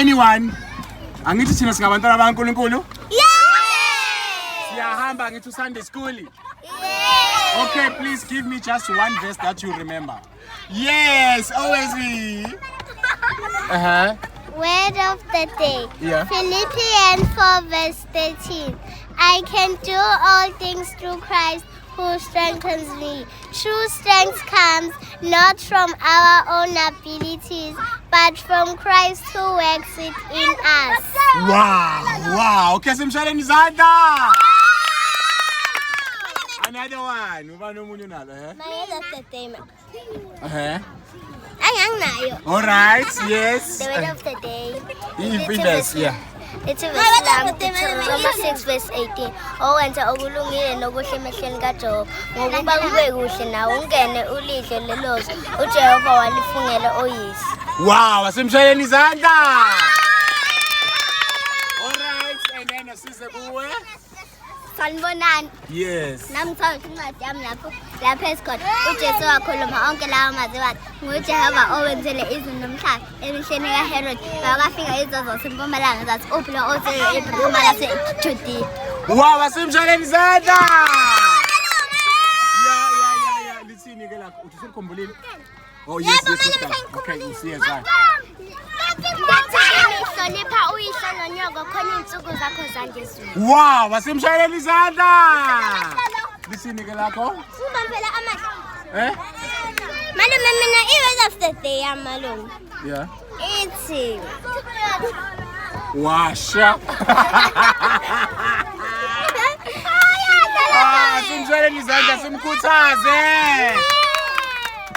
Anyone? Angithi thina singabantwana baNkulunkulu? Yes! Siyahamba ngithi Sunday school. Yes! Okay, please give me just one verse that you remember. Yes, always me. Word of the day. Yeah. Philippians 4 verse 13. I can do all things through Christ who strengthens me. True strength comes not from our own abilities, but from Christ who works it in us. Wow. Okay, simshaleni izandla. Another one. Uba nomunye nalo, My word of the day. All right, yes. The word of the day. Yes, yeah. It's a verse Romans 6 verse 18. Owenza okulungile nokuhle emehlweni kaJehova. Ngokuba kube kuhle nawe ungene ulidle lelozo uJehova walifungela oyisi. Wow, asimshaleni izandla. All right, and then size kuwe. Sanibonani. Yes. Namthanda incwadi yami lapho esikhona uJesu wakhuluma onke lawo mazwi wathi nguJehova owenzele izulu nomhlaba emihleni kaHerod wakafika izozo sempumalanga zathi uphi lo othele ephuma laseJudiya. Wow, asimshaleni izandla. Yeah. Lithini ke lakho? Uthi usikhumbulile? Oh yes. Okay, usiyezana. Hlonipha uyihlo nonyoko khona insuku zakho zandezulu. Wow, asimshaleni izandla. Lithini ke lakho? Sibampela amandla. Malume mina i-word of the day yamalume. Yeah. Ithi washa. Simshaleni izandla simkhuthaze.